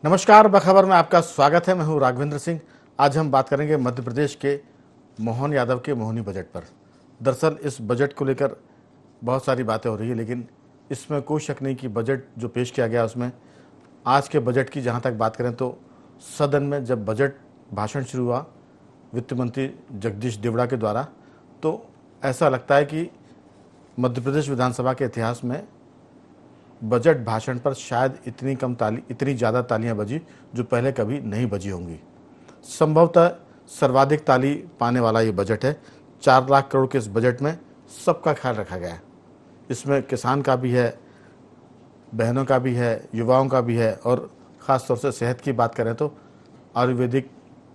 नमस्कार, बखबर में आपका स्वागत है। मैं हूं राघवेंद्र सिंह। आज हम बात करेंगे मध्य प्रदेश के मोहन यादव के मोहनी बजट पर। दरअसल इस बजट को लेकर बहुत सारी बातें हो रही है, लेकिन इसमें कोई शक नहीं कि बजट जो पेश किया गया उसमें आज के बजट की जहां तक बात करें तो सदन में जब बजट भाषण शुरू हुआ वित्त मंत्री जगदीश देवड़ा के द्वारा, तो ऐसा लगता है कि मध्य प्रदेश विधानसभा के इतिहास में बजट भाषण पर शायद इतनी ज़्यादा तालियां बजी जो पहले कभी नहीं बजी होंगी। संभवतः सर्वाधिक ताली पाने वाला ये बजट है। 4 लाख करोड़ के इस बजट में सबका ख्याल रखा गया है। इसमें किसान का भी है, बहनों का भी है, युवाओं का भी है, और ख़ास तौर से सेहत की बात करें तो आयुर्वेदिक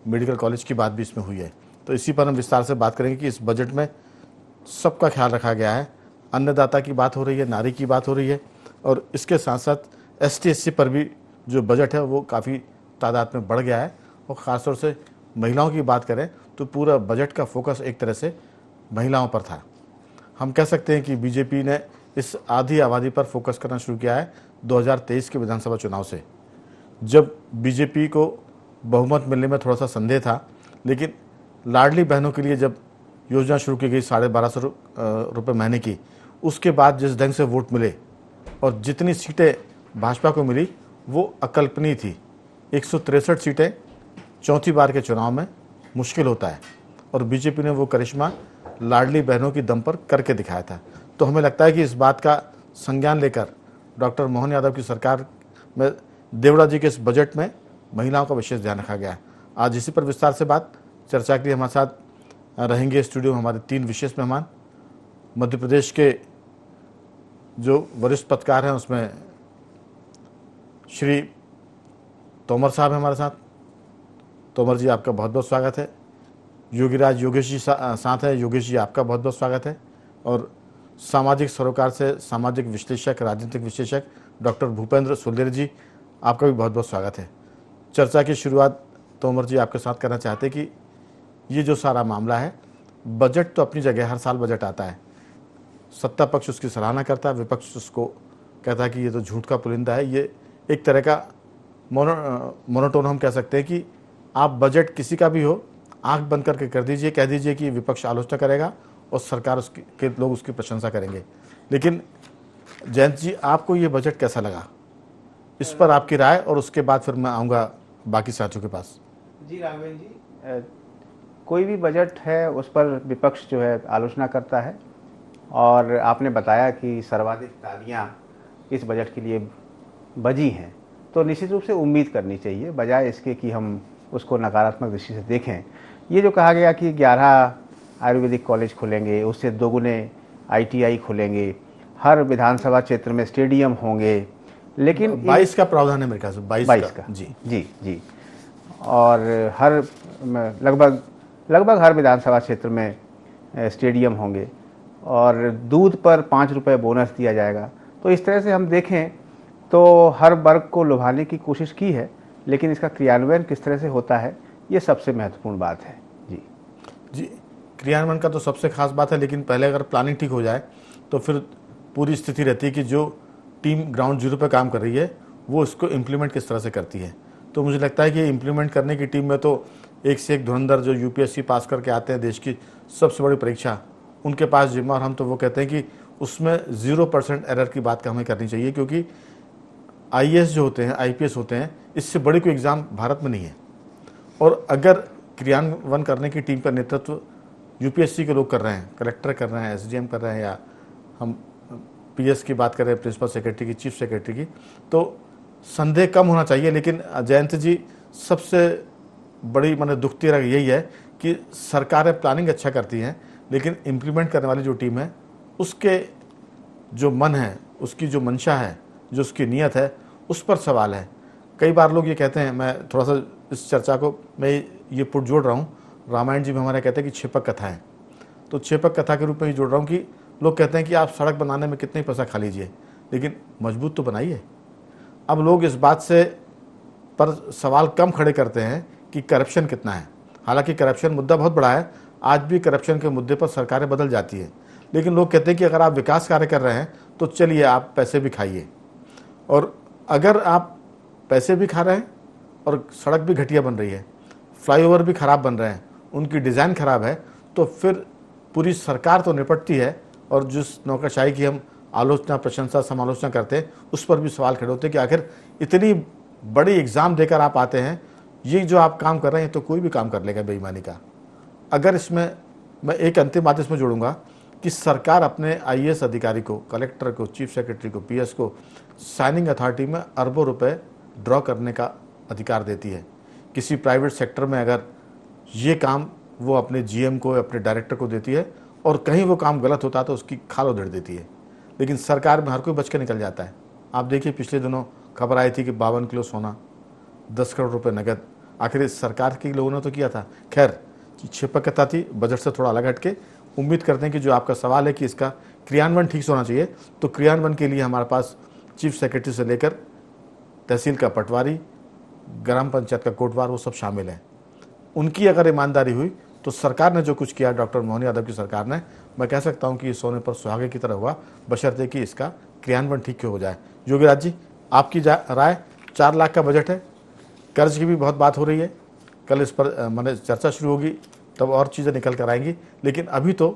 मेडिकल कॉलेज की बात भी इसमें हुई है। तो इसी पर हम विस्तार से बात करेंगे कि इस बजट में सबका ख्याल रखा गया है। अन्नदाता की बात हो रही है, नारी की बात हो रही है, और इसके साथ साथ ST/SC पर भी जो बजट है वो काफ़ी तादाद में बढ़ गया है। और ख़ासतौर से महिलाओं की बात करें तो पूरा बजट का फोकस एक तरह से महिलाओं पर था। हम कह सकते हैं कि बीजेपी ने इस आधी आबादी पर फोकस करना शुरू किया है 2023 के विधानसभा चुनाव से, जब बीजेपी को बहुमत मिलने में थोड़ा सा संदेह था। लेकिन लाडली बहनों के लिए जब योजना शुरू की गई 1250 रुपये महीने की, उसके बाद जिस ढंग से वोट मिले और जितनी सीटें भाजपा को मिली वो अकल्पनीय थी। 163 सीटें चौथी बार के चुनाव में मुश्किल होता है, और बीजेपी ने वो करिश्मा लाडली बहनों की दम पर करके दिखाया था। तो हमें लगता है कि इस बात का संज्ञान लेकर डॉक्टर मोहन यादव की सरकार में देवड़ा जी के इस बजट में महिलाओं का विशेष ध्यान रखा गया है। आज इसी पर विस्तार से बात चर्चा के लिए हमारे साथ रहेंगे स्टूडियो में हमारे 3 विशेष मेहमान। मध्य प्रदेश के जो वरिष्ठ पत्रकार हैं उसमें श्री तोमर साहब हैं हमारे साथ। तोमर जी, आपका बहुत बहुत स्वागत है। योगीराज योगेश जी साथ हैं। योगेश जी, आपका बहुत बहुत स्वागत है। और सामाजिक सरोकार से सामाजिक विश्लेषक, राजनीतिक विश्लेषक डॉक्टर भूपेंद्र सुल्लेर जी, आपका भी बहुत बहुत स्वागत है। चर्चा की शुरुआत तोमर जी आपके साथ करना चाहते कि ये जो सारा मामला है, बजट तो अपनी जगह, हर साल बजट आता है, सत्ता पक्ष उसकी सराहना करता है, विपक्ष उसको कहता है कि ये तो झूठ का पुलिंदा है। ये एक तरह का मोनोटोन हम कह सकते हैं कि आप बजट किसी का भी हो, आंख बंद करके कर दीजिए, कह दीजिए कि विपक्ष आलोचना करेगा और सरकार के लोग उसकी प्रशंसा करेंगे। लेकिन जयंत जी, आपको ये बजट कैसा लगा, इस पर आपकी राय, और उसके बाद फिर मैं आऊँगा बाकी साथियों के पास। जी राघवेंद्र जी, कोई भी बजट है उस पर विपक्ष जो है आलोचना करता है, और आपने बताया कि सर्वाधिक तालियां इस बजट के लिए बजी हैं, तो निश्चित रूप से उम्मीद करनी चाहिए, बजाय इसके कि हम उसको नकारात्मक दृष्टि से देखें। ये जो कहा गया कि 11 आयुर्वेदिक कॉलेज खुलेंगे, उससे 2 गुने ITI खुलेंगे, हर विधानसभा क्षेत्र में स्टेडियम होंगे, लेकिन 22 का प्रावधान है मेरे ख्याल से, 22 का। जी, और हर लगभग हर विधानसभा क्षेत्र में स्टेडियम होंगे, और दूध पर 5 रुपये बोनस दिया जाएगा। तो इस तरह से हम देखें तो हर वर्ग को लुभाने की कोशिश की है, लेकिन इसका क्रियान्वयन किस तरह से होता है ये सबसे महत्वपूर्ण बात है। जी, क्रियान्वयन का तो सबसे खास बात है, लेकिन पहले अगर प्लानिंग ठीक हो जाए तो फिर पूरी स्थिति रहती है कि जो टीम ग्राउंड जीरो पर काम कर रही है वो इसको इम्प्लीमेंट किस तरह से करती है। तो मुझे लगता है कि इम्प्लीमेंट करने की टीम में तो एक से एक धुरंधर जो UPSC पास करके आते हैं, देश की सबसे बड़ी परीक्षा, उनके पास जिम्मा। और हम तो वो कहते हैं कि उसमें 0% एरर की बात हमें करनी चाहिए, क्योंकि IAS जो होते हैं, IPS होते हैं, इससे बड़ी कोई एग्ज़ाम भारत में नहीं है। और अगर क्रियान्वयन करने की टीम का नेतृत्व UPSC के लोग कर रहे हैं, कलेक्टर कर रहे हैं, SDM कर रहे हैं, या हम PS की बात करें, प्रिंसिपल सेक्रेटरी की, चीफ सेक्रेटरी की, तो संदेह कम होना चाहिए। लेकिन जयंत जी, सबसे बड़ी मैंने दुखती रह यही है कि सरकारें प्लानिंग अच्छा करती हैं, लेकिन इम्प्लीमेंट करने वाली जो टीम है उसके जो मन है, उसकी जो मंशा है, जो उसकी नीयत है, उस पर सवाल है। कई बार लोग ये कहते हैं, मैं थोड़ा सा इस चर्चा को मैं ये पुट जोड़ रहा हूँ, रामायण जी में हमारे कहते हैं कि छिपक कथा है, तो छिपक कथा के रूप में ही जोड़ रहा हूँ कि लोग कहते हैं कि आप सड़क बनाने में कितने पैसा खा लीजिए, लेकिन मजबूत तो बनाइए। अब लोग इस बात से पर सवाल कम खड़े करते हैं कि करप्शन कितना है। हालांकि करप्शन मुद्दा बहुत बड़ा है, आज भी करप्शन के मुद्दे पर सरकारें बदल जाती है, लेकिन लोग कहते हैं कि अगर आप विकास कार्य कर रहे हैं तो चलिए आप पैसे भी खाइए, और अगर आप पैसे भी खा रहे हैं और सड़क भी घटिया बन रही है, फ्लाईओवर भी खराब बन रहे हैं, उनकी डिज़ाइन खराब है, तो फिर पूरी सरकार तो निपटती है और जिस नौकरशाही की हम आलोचना, प्रशंसा, समालोचना करते हैं, उस पर भी सवाल खड़े होते हैं कि आखिर इतनी बड़ी एग्ज़ाम देकर आप आते हैं, ये जो आप काम कर रहे हैं तो कोई भी काम कर लेगा बेईमानी का। अगर इसमें मैं एक अंतिम बात इसमें जोड़ूंगा कि सरकार अपने आईएएस अधिकारी को, कलेक्टर को, चीफ सेक्रेटरी को, पीएस को साइनिंग अथॉरिटी में अरबों रुपए ड्रॉ करने का अधिकार देती है। किसी प्राइवेट सेक्टर में अगर ये काम वो अपने जीएम को, अपने डायरेक्टर को देती है और कहीं वो काम गलत होता है तो उसकी खाल उधेड़ देती है, लेकिन सरकार में हर कोई बच के निकल जाता है। आप देखिए पिछले दिनों खबर आई थी कि 52 किलो सोना, 10 करोड़ रुपए नगद, आखिर इस सरकार के लोगों ने तो किया था। खैर, छिपकता थी, बजट से थोड़ा अलग हटके। उम्मीद करते हैं कि जो आपका सवाल है कि इसका क्रियान्वयन ठीक से होना चाहिए, तो क्रियान्वयन के लिए हमारे पास चीफ सेक्रेटरी से लेकर तहसील का पटवारी, ग्राम पंचायत का कोटवार, वो सब शामिल हैं। उनकी अगर ईमानदारी हुई तो सरकार ने जो कुछ किया, डॉक्टर मोहन यादव की सरकार ने, मैं कह सकता हूं कि ये सोने पर सुहागे की तरह हुआ, बशर्ते कि इसका क्रियान्वयन ठीक हो जाए। योगीराज जी, आपकी राय? 4 लाख का बजट है, कर्ज की भी बहुत बात हो रही है, कल इस पर मैंने चर्चा शुरू होगी तब और चीज़ें निकल कर आएंगी, लेकिन अभी तो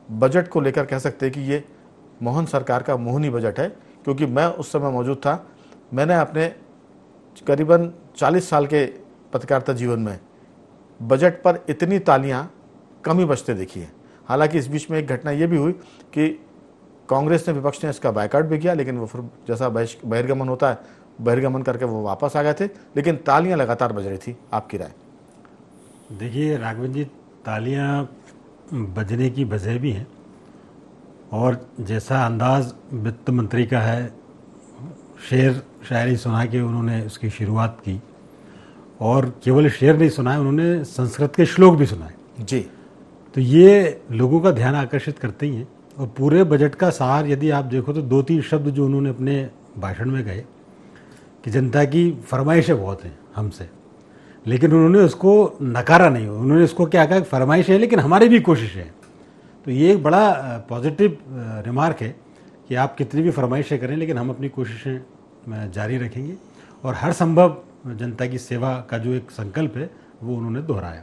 बजट को लेकर कह सकते हैं कि ये मोहन सरकार का मोहनी बजट है, क्योंकि मैं उस समय मौजूद था। मैंने अपने करीबन 40 साल के पत्रकारिता जीवन में बजट पर इतनी तालियां कम ही बजते देखी है। हालांकि इस बीच में एक घटना ये भी हुई कि कांग्रेस ने, विपक्ष ने इसका बायकॉट भी किया, लेकिन वो फिर जैसा बहिर्गमन होता है, बहिर्गमन करके वो वापस आ गए थे, लेकिन तालियां लगातार बज रही थी। आपकी राय? देखिए राघवन जी, तालियां बजने की वजह भी हैं और जैसा अंदाज वित्त मंत्री का है, शेर शायरी सुना के उन्होंने उसकी शुरुआत की, और केवल शेर नहीं सुनाए, उन्होंने संस्कृत के श्लोक भी सुनाए जी। तो ये लोगों का ध्यान आकर्षित करते ही हैं। और पूरे बजट का सार यदि आप देखो तो 2-3 शब्द जो उन्होंने अपने भाषण में कहे कि जनता की फरमाइशें बहुत हैं हमसे, लेकिन उन्होंने उसको नकारा नहीं। उन्होंने उसको क्या कहा, फरमाइश है लेकिन हमारी भी कोशिश है। तो ये एक बड़ा पॉजिटिव रिमार्क है कि आप कितनी भी फरमाइशें करें, लेकिन हम अपनी कोशिशें जारी रखेंगे और हर संभव जनता की सेवा का जो एक संकल्प है वो उन्होंने दोहराया।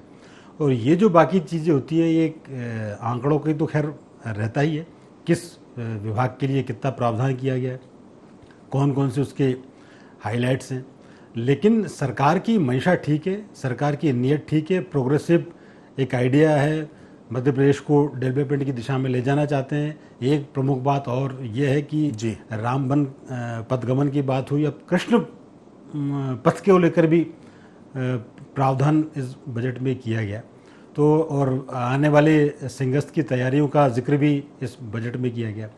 और ये जो बाकी चीज़ें होती है, ये आंकड़ों की तो खैर रहता ही है, किस विभाग के लिए कितना प्रावधान किया गया है, कौन कौन से उसके हाइलाइट्स हैं, लेकिन सरकार की मंशा ठीक है, सरकार की नीयत ठीक है, प्रोग्रेसिव एक आइडिया है, मध्य प्रदेश को डेवलपमेंट की दिशा में ले जाना चाहते हैं। एक प्रमुख बात और ये है कि रामबन पथगमन की बात हुई, अब कृष्ण पथ को लेकर भी प्रावधान इस बजट में किया गया। तो और आने वाले सिंगस्त की तैयारियों का जिक्र भी इस बजट में किया गया।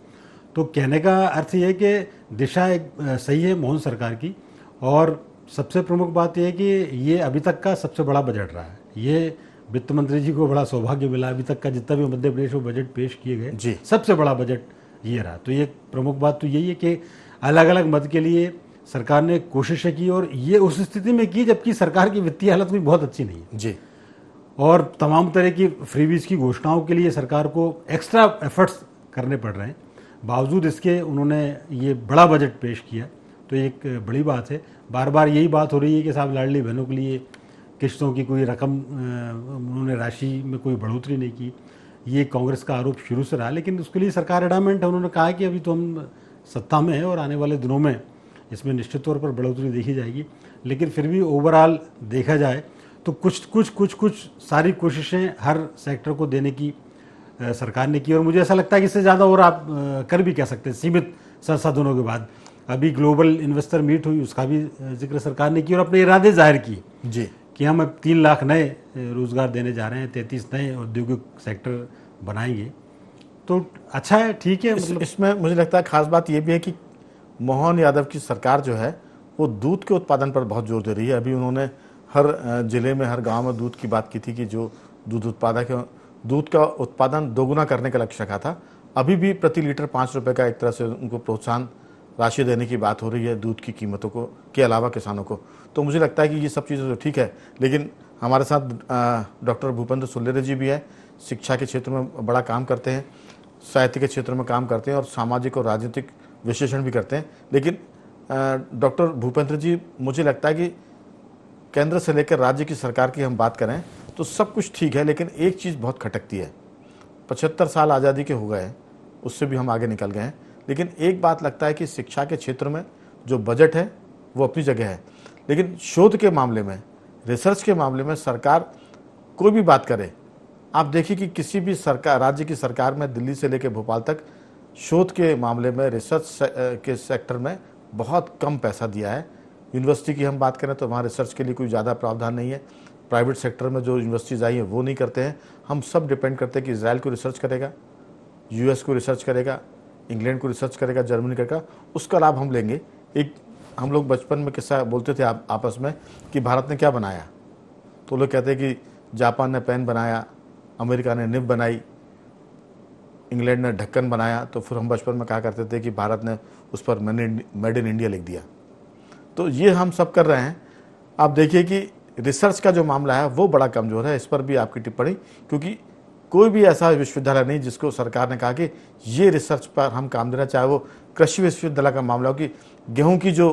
तो कहने का अर्थ ये है कि दिशा एक सही है मोहन सरकार की। और सबसे प्रमुख बात यह है कि ये अभी तक का सबसे बड़ा बजट रहा है। ये वित्त मंत्री जी को बड़ा सौभाग्य मिला, अभी तक का जितना भी मध्य प्रदेश में बजट पेश किए गए सबसे बड़ा बजट ये रहा। तो ये प्रमुख बात तो यही है कि अलग अलग मद के लिए सरकार ने कोशिशें की, और ये उस स्थिति में की जबकि सरकार की वित्तीय हालत भी बहुत अच्छी नहीं है जी। और तमाम तरह की फ्रीबीज की घोषणाओं के लिए सरकार को एक्स्ट्रा एफर्ट्स करने पड़ रहे हैं। बावजूद इसके उन्होंने ये बड़ा बजट पेश किया, तो एक बड़ी बात है। बार बार यही बात हो रही है कि साहब लाडली बहनों के लिए किस्तों की कोई रकम, उन्होंने राशि में कोई बढ़ोतरी नहीं की। ये कांग्रेस का आरोप शुरू से रहा, लेकिन उसके लिए सरकार एडामेंट है। उन्होंने कहा कि अभी तो हम सत्ता में हैं और आने वाले दिनों में इसमें निश्चित तौर पर बढ़ोतरी देखी जाएगी। लेकिन फिर भी ओवरऑल देखा जाए तो कुछ सारी कोशिशें हर सेक्टर को देने की सरकार ने की, और मुझे ऐसा लगता है कि इससे ज़्यादा और आप कर भी कह सकते हैं सीमित संसाधनों के बाद। अभी ग्लोबल इन्वेस्टर मीट हुई, उसका भी जिक्र सरकार ने किया और अपने इरादे जाहिर किए जी कि हम अब 3 लाख नए रोजगार देने जा रहे हैं, 33 नए औद्योगिक सेक्टर बनाएंगे। तो अच्छा है, ठीक है। मतलब इसमें मुझे लगता है खास बात यह भी है कि मोहन यादव की सरकार जो है वो दूध के उत्पादन पर बहुत जोर दे रही है। अभी उन्होंने हर जिले में, हर गांव में दूध की बात की थी कि जो दूध उत्पादक है, दूध का उत्पादन दोगुना करने का लक्ष्य रखा था। अभी भी प्रति लीटर 5 रुपये का एक तरह से उनको प्रोत्साहन राशि देने की बात हो रही है दूध की कीमतों को के अलावा किसानों को। तो मुझे लगता है कि ये सब चीज़ें तो ठीक है, लेकिन हमारे साथ डॉक्टर भूपेंद्र सुल्लेरे जी भी है, शिक्षा के क्षेत्र में बड़ा काम करते हैं, साहित्य के क्षेत्र में काम करते हैं और सामाजिक और राजनीतिक विश्लेषण भी करते हैं। लेकिन डॉक्टर भूपेंद्र जी, मुझे लगता है कि केंद्र से लेकर राज्य की सरकार की हम बात करें तो सब कुछ ठीक है, लेकिन एक चीज़ बहुत खटकती है। 75 साल आज़ादी के हो गए हैं, उससे भी हम आगे निकल गए हैं, लेकिन एक बात लगता है कि शिक्षा के क्षेत्र में जो बजट है वो अपनी जगह है, लेकिन शोध के मामले में, रिसर्च के मामले में सरकार कोई भी बात करे, आप देखिए कि किसी भी सरकार, राज्य की सरकार में दिल्ली से लेकर भोपाल तक शोध के मामले में, रिसर्च के सेक्टर में बहुत कम पैसा दिया है। यूनिवर्सिटी की हम बात करें तो वहाँ रिसर्च के लिए कोई ज़्यादा प्रावधान नहीं है। प्राइवेट सेक्टर में जो यूनिवर्सिटीज़ आई हैं वो नहीं करते हैं। हम सब डिपेंड करते हैं कि इजराइल को रिसर्च करेगा, यूएस को रिसर्च करेगा, इंग्लैंड को रिसर्च करेगा, जर्मनी करेगा, उसका लाभ हम लेंगे। एक हम लोग बचपन में किस्सा बोलते थे आपस में कि भारत ने क्या बनाया, तो लोग कहते हैं कि जापान ने पेन बनाया, अमेरिका ने निब बनाई, इंग्लैंड ने ढक्कन बनाया, तो फिर हम बचपन में कहा करते थे कि भारत ने उस पर मेड इन इंडिया लिख दिया। तो ये हम सब कर रहे हैं। आप देखिए कि रिसर्च का जो मामला है वो बड़ा कमज़ोर है। इस पर भी आपकी टिप्पणी, क्योंकि कोई भी ऐसा विश्वविद्यालय नहीं जिसको सरकार ने कहा कि ये रिसर्च पर हम काम देना, चाहे वो कृषि विश्वविद्यालय का मामला हो कि गेहूं की जो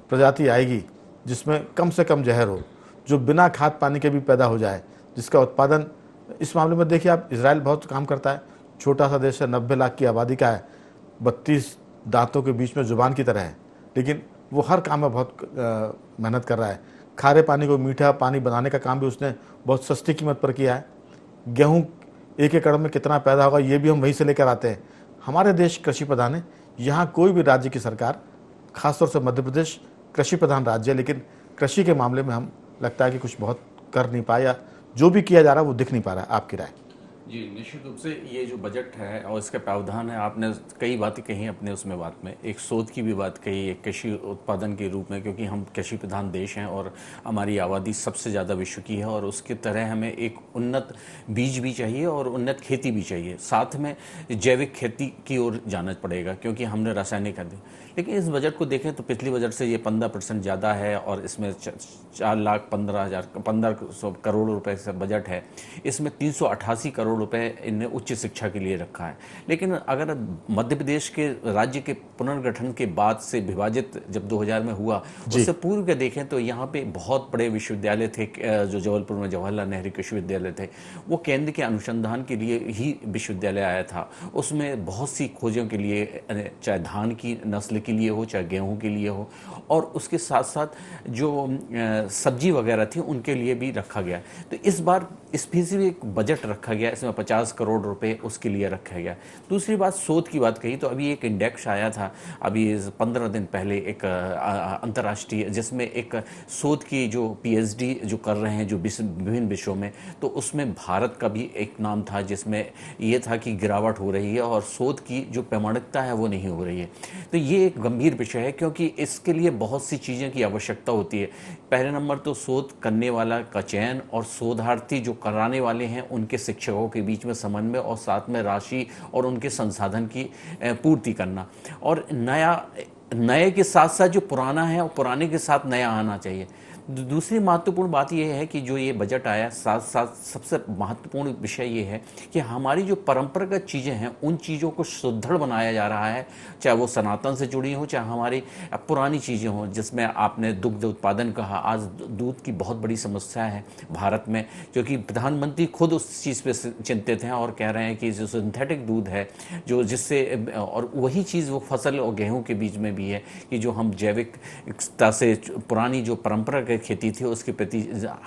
प्रजाति आएगी जिसमें कम से कम जहर हो, जो बिना खाद पानी के भी पैदा हो जाए, जिसका उत्पादन, इस मामले में देखिए आप, इजराइल बहुत काम करता है, छोटा सा देश है, 90 लाख की आबादी का है, 32 दांतों के बीच में जुबान की तरह है, लेकिन वो हर काम में बहुत मेहनत कर रहा है। खारे पानी को मीठा पानी बनाने का काम भी उसने बहुत सस्ती कीमत पर किया है। गेहूं 1 एकड़ में कितना पैदा होगा ये भी हम वहीं से लेकर आते हैं। हमारे देश कृषि प्रधान है, यहाँ कोई भी राज्य की सरकार, खासतौर से मध्य प्रदेश कृषि प्रधान राज्य है, लेकिन कृषि के मामले में हम लगता है कि कुछ बहुत कर नहीं पाया, जो भी किया जा रहा है वो दिख नहीं पा रहा है। आपकी राय? जी, निश्चित रूप से ये जो बजट है और इसका प्रावधान है, आपने कई बातें कही अपने उसमें बात में, एक शोध की भी बात कही, एक कृषि उत्पादन के रूप में, क्योंकि हम कृषि प्रधान देश हैं और हमारी आबादी सबसे ज़्यादा विश्व की है, और उसकी तरह हमें एक उन्नत बीज भी चाहिए और उन्नत खेती भी चाहिए, साथ में जैविक खेती की ओर जाना पड़ेगा, क्योंकि हमने रासायनिक खाद्य। लेकिन इस बजट को देखें तो पिछली बजट से ये 15% ज़्यादा है, और इसमें 4,15,100 करोड़ रुपए से बजट है। इसमें 388 करोड़ रुपए इनने उच्च शिक्षा के लिए रखा है। लेकिन अगर मध्य प्रदेश के राज्य के पुनर्गठन के बाद से विभाजित जब 2000 में हुआ, उससे पूर्व के देखें तो यहाँ पे बहुत बड़े विश्वविद्यालय थे, जो जबलपुर में जवाहरलाल नेहरू विश्वविद्यालय थे, वो केंद्र के अनुसंधान के लिए ही विश्वविद्यालय आया था। उसमें बहुत सी खोजों के लिए, चाहे धान की नस्ल के लिए हो, चाहे गेहूं के लिए हो, और उसके साथ साथ जो सब्जी वगैरह थी उनके लिए भी रखा गया। तो इस बार स्पेसिफिक बजट रखा गया, इसमें 50 करोड़ रुपए उसके लिए रखा गया। दूसरी बात, शोध की बात कही तो अभी एक इंडेक्स आया था अभी 15 दिन पहले, एक अंतर्राष्ट्रीय, जिसमें एक शोध की जो पीएचडी जो कर रहे हैं जो विभिन्न विषयों में, तो उसमें भारत का भी एक नाम था, जिसमें ये था कि गिरावट हो रही है और शोध की जो प्रामाणिकता है वो नहीं हो रही है। तो ये एक गंभीर विषय है, क्योंकि इसके लिए बहुत सी चीज़ों की आवश्यकता होती है। पहले नंबर तो शोध करने वाला का चयन, और शोधार्थी जो कराने वाले हैं उनके शिक्षकों के बीच में समन्वय, और साथ में राशि और उनके संसाधन की पूर्ति करना, और नए के साथ साथ जो पुराना है और पुराने के साथ नया आना चाहिए। दूसरी महत्वपूर्ण बात यह है कि जो ये बजट आया, साथ साथ सबसे महत्वपूर्ण विषय ये है कि हमारी जो परंपरागत चीज़ें हैं उन चीज़ों को सुदृढ़ बनाया जा रहा है, चाहे वो सनातन से जुड़ी हो, चाहे हमारी पुरानी चीज़ें हों, जिसमें आपने दुग्ध उत्पादन कहा। आज दूध की बहुत बड़ी समस्या है भारत में, क्योंकि प्रधानमंत्री खुद उस चीज़ पे चिंतित हैं और कह रहे हैं कि जो सिंथेटिक दूध है, जो जिससे, और वही चीज़ वो फसल और गेहूँ के बीच में भी है कि जो हम जैविकता से पुरानी जो परंपरा खेती थी उसके प्रति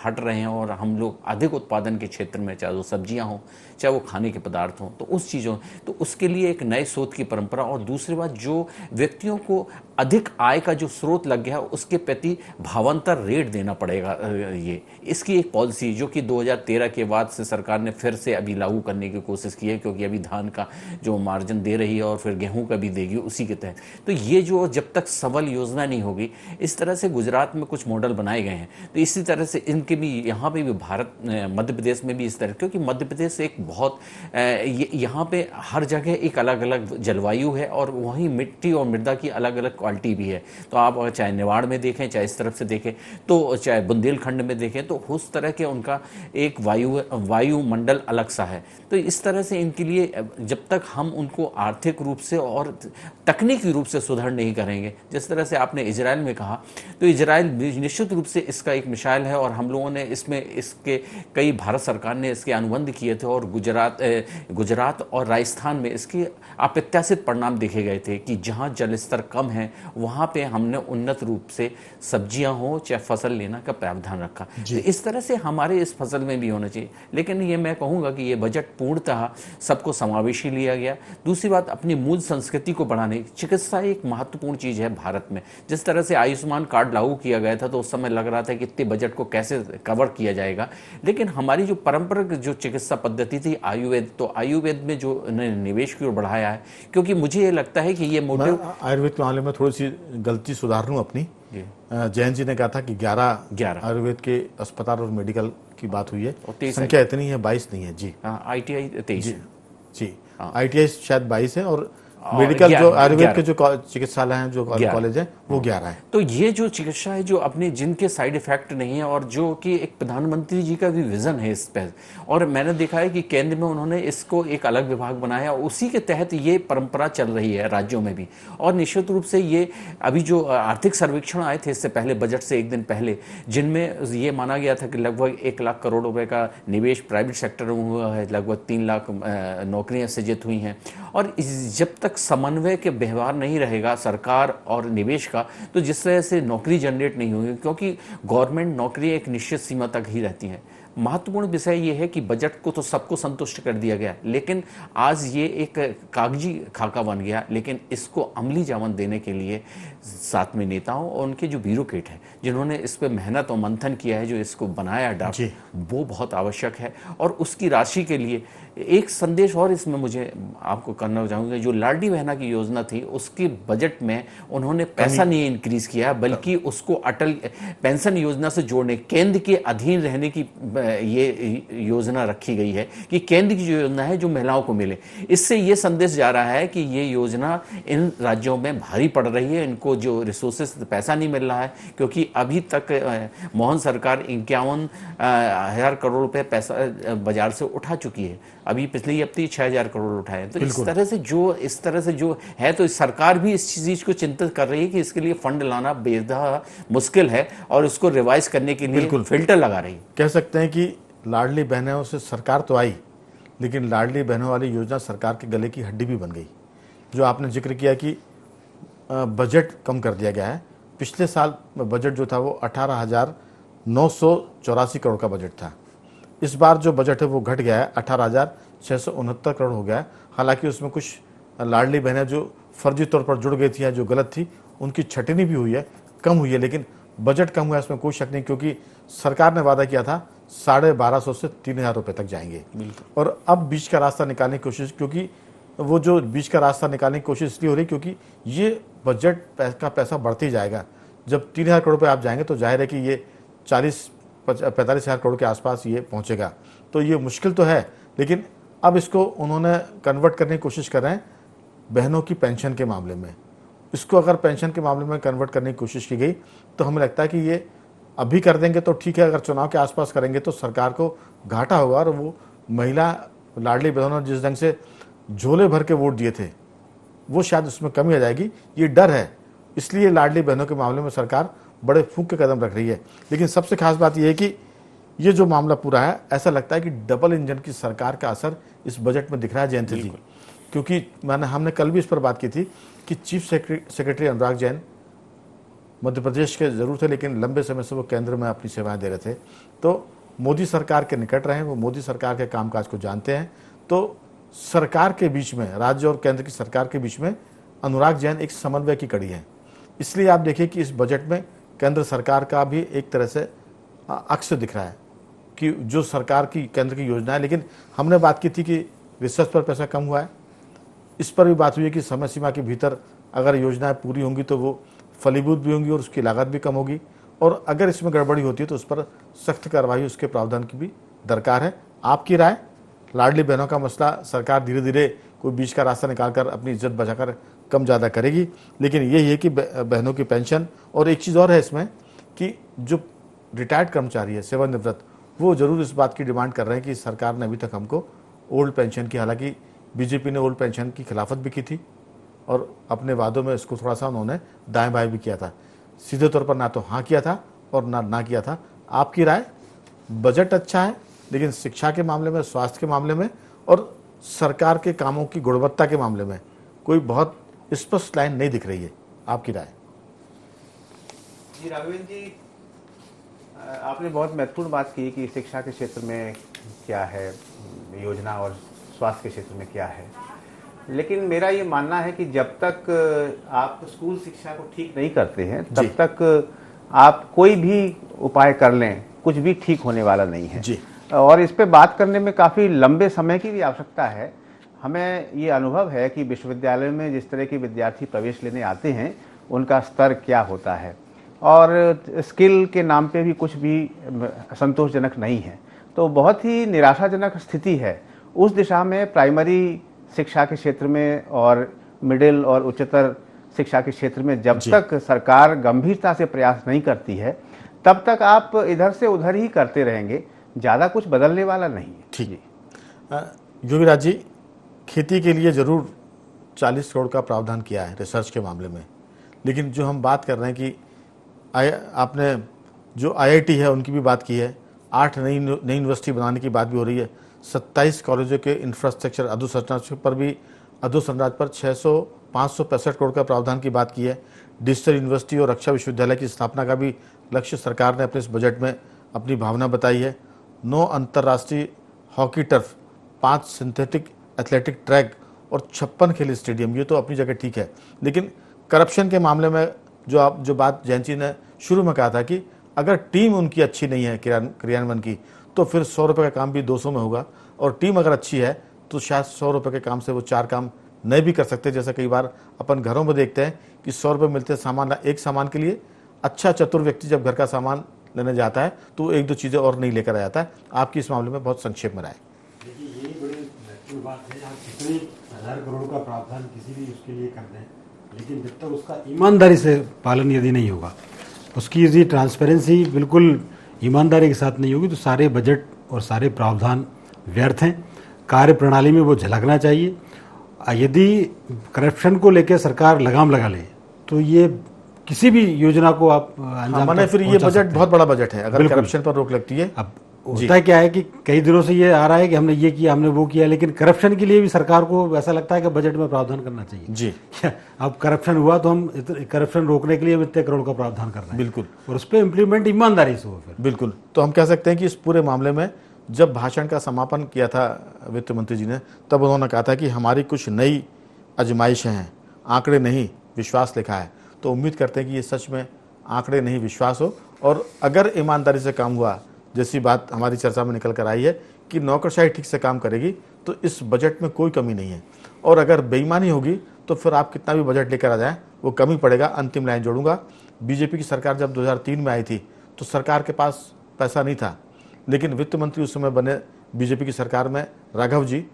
हट रहे हैं, और हम लोग अधिक उत्पादन के क्षेत्र में, चाहे वो सब्जियां हों, चाहे वो खाने के पदार्थ हों, तो उस चीज़ों, तो उसके लिए एक नए शोध की परंपरा। और दूसरी बात, जो व्यक्तियों को अधिक आय का जो स्रोत लग गया उसके प्रति भावांतर रेट देना पड़ेगा। ये इसकी एक पॉलिसी जो कि 2013 के बाद से सरकार ने फिर से अभी लागू करने की कोशिश की है, क्योंकि अभी धान का जो मार्जिन दे रही है और फिर गेहूं का भी देगी उसी के तहत। तो ये जो जब तक सबल योजना नहीं होगी, इस तरह से गुजरात में कुछ मॉडल बनाए गए हैं, तो इसी तरह से इनके भी यहाँ पे भी भारत, मध्य प्रदेश में भी इस तरह, क्योंकि मध्य प्रदेश एक बहुत यहाँ पे हर जगह एक अलग अलग जलवायु है, और वहीं मिट्टी और मृदा की अलग अलग म्यूनिसिपालिटी भी है। तो आप अगर चाहे निवाड़ में देखें, चाहे इस तरफ से देखें, तो चाहे बुंदेलखंड में देखें, तो उस तरह के उनका एक वायुमंडल अलग सा है। तो इस तरह से इनके लिए जब तक हम उनको आर्थिक रूप से और तकनीकी रूप से सुधार नहीं करेंगे, जिस तरह से आपने इजराइल में कहा, तो इजराइल निश्चित रूप से इसका एक मिसाल है। और हम लोगों ने इसके कई, भारत सरकार ने इसके अनुबंध किए थे और गुजरात और राजस्थान में इसके अप्रत्याशित परिणाम देखे गए थे कि जहां जल स्तर कम है वहां पे हमने उन्नत रूप से सब्जियां हो चाहे फसल लेना का प्रावधान रखा। तो इस तरह से हमारे इस फसल में भी होना चाहिए। लेकिन ये मैं कहूँगा कि ये बजट पूर्णतः सबको समावेशी लिया गया। दूसरी बात, अपनी मूल संस्कृति को बढ़ाने, चिकित्सा एक महत्वपूर्ण चीज़ है भारत में। जिस तरह से आयुष्मान कार्ड लागू किया गया था तो उस समय लग रहा था कि इतने बजट को कैसे कवर किया जाएगा, लेकिन हमारी जो परंपरागत जो चिकित्सा पद्धति थी आयुर्वेद, तो आयुर्वेद में जो निवेश की ओर बढ़ाया है, क्योंकि मुझे ये लगता है कि ये मोटिव, आयुर्वेद के मामले में थोड़ी सी गलती सुधार लूँ अपनी। जैन जी ने कहा था कि 11 आयुर्वेद के अस्पताल और मेडिकल की बात हुई है, संख्या इतनी है, 22 नहीं है जी। ITI 23 जी, ITI शायद 22 है और मेडिकल जो आयुर्वेद के जो चिकित्सालय हैं, जो कॉलेज हैं, वो 11 है। तो ये जो चिकित्सा है जो अपने जिनके साइड इफेक्ट नहीं है और जो कि एक प्रधानमंत्री जी का भी विजन है इस पर, और मैंने देखा है कि केंद्र में उन्होंने इसको एक अलग विभाग बनाया, उसी के तहत ये परंपरा चल रही है राज्यों में भी। और निश्चित रूप से ये अभी जो आर्थिक सर्वेक्षण आए थे इससे पहले, बजट से एक दिन पहले, जिनमें ये माना गया था कि लगभग 1 लाख करोड़ रुपए का निवेश प्राइवेट सेक्टर में हुआ है, लगभग 3 लाख नौकरियां सृजित हुई हैं। और जब तक समन्वय के व्यवहार नहीं रहेगा सरकार और निवेश का, तो जिस तरह से नौकरी जनरेट नहीं होगी, क्योंकि गवर्नमेंट नौकरी एक निश्चित सीमा तक ही रहती है। महत्वपूर्ण विषय ये है कि बजट को तो सबको संतुष्ट कर दिया गया, लेकिन आज ये एक कागजी खाका बन गया, लेकिन इसको अमली जामन देने के लिए साथ में नेताओं और उनके जो ब्यूरोक्रेट हैं जिन्होंने इस पर मेहनत और मंथन किया है, जो इसको बनाया ड्राफ्ट, वो बहुत आवश्यक है। और उसकी राशि के लिए एक संदेश और इसमें मुझे आपको करना चाहूँगा, जो लाडली बहना की योजना थी उसके बजट में उन्होंने पैसा नहीं इंक्रीज किया, बल्कि उसको अटल पेंशन योजना से जोड़ने, केंद्र के अधीन रहने की ये योजना रखी गई है कि केंद्र की जो योजना है जो महिलाओं को मिले। इससे ये संदेश जा रहा है कि ये योजना इन राज्यों में भारी पड़ रही है, इनको जो रिसोर्सेस पैसा नहीं मिल रहा है, क्योंकि अभी तक मोहन सरकार 51,000 करोड़ रुपए पैसा बाजार से उठा चुकी है। अभी पिछले हफ्ते 6,000 करोड़ उठाए। तो इस तरह से जो है, तो सरकार भी इस चीज को चिंतित कर रही है कि इसके लिए फंड लाना बेहद मुश्किल है और उसको रिवाइज करने के लिए फिल्टर लगा रही है। कह सकते हैं कि लाडली बहनों से सरकार तो आई, लेकिन लाडली बहनों वाली योजना सरकार के गले की हड्डी भी बन गई। जो आपने जिक्र किया कि बजट कम कर दिया गया है, पिछले साल बजट जो था वो 18,984 करोड़ का बजट था। इस बार जो बजट है वो घट गया है, 18,669 करोड़ हो गया है। हालांकि उसमें कुछ लाडली बहनें जो फर्जी तौर पर जुड़ गई थी या जो गलत थी उनकी छटनी भी हुई है, कम हुई है, लेकिन बजट कम हुआ है इसमें कोई शक नहीं, क्योंकि सरकार ने वादा किया था 1250 से 3,000 रुपये तक जाएंगे। और अब बीच का रास्ता निकालने की कोशिश, क्योंकि वो जो बीच का रास्ता निकालने की कोशिश इसलिए हो रही क्योंकि ये बजट का पैसा बढ़ते ही जाएगा। जब 3,000 करोड़ पे आप जाएंगे तो जाहिर है कि ये 45,000 करोड़ के आसपास ये पहुंचेगा। तो ये मुश्किल तो है, लेकिन अब इसको उन्होंने कन्वर्ट करने की कोशिश कर रहे हैं बहनों की पेंशन के मामले में। इसको अगर पेंशन के मामले में कन्वर्ट करने की कोशिश की गई तो हमें लगता है कि ये अभी कर देंगे तो ठीक है, अगर चुनाव के आसपास करेंगे तो सरकार को घाटा होगा। और वो महिला लाडली बहनों ने जिस ढंग से झोले भर के वोट दिए थे वो शायद उसमें कमी आ जाएगी, ये डर है। इसलिए लाडली बहनों के मामले में सरकार बड़े फूंक के कदम रख रही है। लेकिन सबसे खास बात यह है कि ये जो मामला पूरा है, ऐसा लगता है कि डबल इंजन की सरकार का असर इस बजट में दिख रहा है जयंती जी, क्योंकि हमने कल भी इस पर बात की थी कि चीफ सेक्रेटरी अनुराग जैन मध्य प्रदेश के जरूर थे, लेकिन लंबे समय से वो केंद्र में अपनी सेवाएं दे रहे थे, तो मोदी सरकार के निकट रहे, वो मोदी सरकार के कामकाज को जानते हैं। तो सरकार के बीच में, राज्य और केंद्र की सरकार के बीच में अनुराग जैन एक समन्वय की कड़ी है। इसलिए आप देखिए कि इस बजट में केंद्र सरकार का भी एक तरह से अक्स दिख रहा है कि जो सरकार की केंद्र की योजना है। लेकिन हमने बात की थी कि रिसर्च पर पैसा कम हुआ है, इस पर भी बात हुई है कि समय सीमा के भीतर अगर योजनाएं पूरी होंगी तो वो फलीभूत भी होंगी और उसकी लागत भी कम होगी, और अगर इसमें गड़बड़ी होती है तो उस पर सख्त कार्रवाई, उसके प्रावधान की भी दरकार है। आपकी राय? लाडली बहनों का मसला सरकार धीरे धीरे कोई बीच का रास्ता निकालकर अपनी इज्जत बचाकर कम ज़्यादा करेगी, लेकिन यही है कि बहनों की पेंशन, और एक चीज़ और है इसमें कि जो रिटायर्ड कर्मचारी है, सेवानिवृत्त, वो ज़रूर इस बात की डिमांड कर रहे हैं कि सरकार ने अभी तक हमको ओल्ड पेंशन की, हालांकि बीजेपी ने ओल्ड पेंशन की खिलाफत भी की थी और अपने वादों में इसको थोड़ा सा उन्होंने दाएं बाएं भी किया था, सीधे तौर पर ना तो हाँ किया था और ना किया था। आपकी राय? बजट अच्छा है, लेकिन शिक्षा के मामले में, स्वास्थ्य के मामले में और सरकार के कामों की गुणवत्ता के मामले में कोई बहुत स्पष्ट लाइन नहीं दिख रही है। आपकी राय? जी राघवेंद्र जी, आपने बहुत महत्वपूर्ण बात की कि शिक्षा के क्षेत्र में क्या है योजना और स्वास्थ्य के क्षेत्र में क्या है, लेकिन मेरा ये मानना है कि जब तक आप स्कूल शिक्षा को ठीक नहीं करते हैं तब तक आप कोई भी उपाय कर लें, कुछ भी ठीक होने वाला नहीं है जी। और इस पे बात करने में काफ़ी लंबे समय की भी आवश्यकता है। हमें ये अनुभव है कि विश्वविद्यालय में जिस तरह के विद्यार्थी प्रवेश लेने आते हैं उनका स्तर क्या होता है और स्किल के नाम पे भी कुछ भी संतोषजनक नहीं है, तो बहुत ही निराशाजनक स्थिति है। उस दिशा में प्राइमरी शिक्षा के क्षेत्र में और मिडिल और उच्चतर शिक्षा के क्षेत्र में जब तक सरकार गंभीरता से प्रयास नहीं करती है तब तक आप इधर से उधर ही करते रहेंगे, ज़्यादा कुछ बदलने वाला नहीं है। ठीक है। योगीराज जी, खेती के लिए ज़रूर 40 करोड़ का प्रावधान किया है रिसर्च के मामले में, लेकिन जो हम बात कर रहे हैं कि आपने जो IIT है उनकी भी बात की है, 8 नई यूनिवर्सिटी बनाने की बात भी हो रही है, 27 कॉलेजों के इंफ्रास्ट्रक्चर अधोसंरचना पर 565 करोड़ का प्रावधान की बात की है। डिजिटल यूनिवर्सिटी और रक्षा विश्वविद्यालय की स्थापना का भी लक्ष्य सरकार ने अपने इस बजट में अपनी भावना बताई है। 9 अंतर्राष्ट्रीय hockey turf, 5 synthetic athletic track और 56 खेल स्टेडियम, ये तो अपनी जगह ठीक है, लेकिन करप्शन के मामले में जो बात जयंत जी ने शुरू में कहा था कि अगर टीम उनकी अच्छी नहीं है क्रियान्वयन की, तो फिर 100 रुपये का काम भी 200 में होगा, और टीम अगर अच्छी है तो शायद 100 रुपये के काम से वो 4 काम नहीं भी कर सकते। जैसे कई बार अपन घरों में देखते हैं कि 100 रुपये मिलते हैं एक सामान के लिए, अच्छा चतुर व्यक्ति जब घर का सामान लेने जाता है तो वो 1-2 चीज़ें और नहीं लेकर आ जाता है। आपकी इस मामले में बहुत संक्षेप में राय? देखिए, यही बड़ी महत्वपूर्ण बात है। आप कितने 1000 करोड़ का प्रावधान किसी भी उसके लिए कर दें, लेकिन जब तक उसका ईमानदारी से पालन यदि नहीं होगा, उसकी यदि ट्रांसपेरेंसी बिल्कुल ईमानदारी के साथ नहीं होगी, तो सारे बजट और सारे प्रावधान व्यर्थ हैं। कार्य प्रणाली में वो झलकना चाहिए। यदि करप्शन को लेकर सरकार लगाम लगा ले तो ये किसी भी योजना को आप अंजाम तक फिर ये बजट बहुत बड़ा बजट है अगर करप्शन पर रोक लगती है। अब होता क्या है कि कई दिनों से ये आ रहा है कि हमने ये किया, हमने वो किया, लेकिन करप्शन के लिए भी सरकार को ऐसा लगता है कि बजट में प्रावधान करना चाहिए। जी। अब करप्शन हुआ तो हम करप्शन रोकने के लिए इतने करोड़ का प्रावधान कर रहे हैं। बिल्कुल। और उस पर इम्प्लीमेंट ईमानदारी से हो। फिर बिल्कुल। तो हम कह सकते हैं कि इस पूरे मामले में जब भाषण का समापन किया था वित्त मंत्री जी ने, तब उन्होंने कहा था कि हमारी कुछ नई आजमाइशें हैं, आंकड़े नहीं विश्वास लिखा है। तो उम्मीद करते हैं कि ये सच में आंकड़े नहीं विश्वास हो, और अगर ईमानदारी से काम हुआ, जैसी बात हमारी चर्चा में निकल कर आई है कि नौकरशाही ठीक से काम करेगी, तो इस बजट में कोई कमी नहीं है। और अगर बेईमानी होगी तो फिर आप कितना भी बजट लेकर आ जाएं, वो कमी पड़ेगा। अंतिम लाइन जोड़ूंगा, बीजेपी की सरकार जब 2003 में आई थी तो सरकार के पास पैसा नहीं था, लेकिन वित्त मंत्री उस समय बने बीजेपी की सरकार में राघव जी,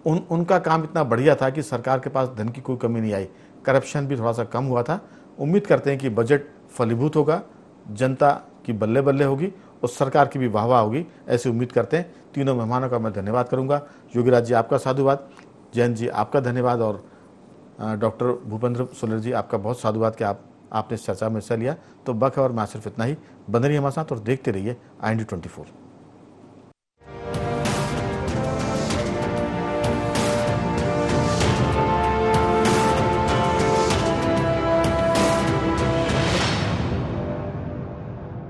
उनका काम इतना बढ़िया था कि सरकार के पास धन की कोई कमी नहीं आई, करप्शन भी थोड़ा सा कम हुआ था। उम्मीद करते हैं कि बजट फलीभूत होगा, जनता की बल्ले बल्ले होगी और सरकार की भी वाहवाह होगी, ऐसी उम्मीद करते हैं। तीनों मेहमानों का मैं धन्यवाद करूंगा। योगीराज जी आपका साधुवाद, जयंत जी आपका धन्यवाद, और डॉक्टर भूपेंद्र सुलेर जी आपका बहुत साधुवाद कि आपने इस चर्चा में हिस्सा लिया। तो बखबर में सिर्फ इतना ही। बने रहिए हमारे साथ और देखते रहिए IND 24।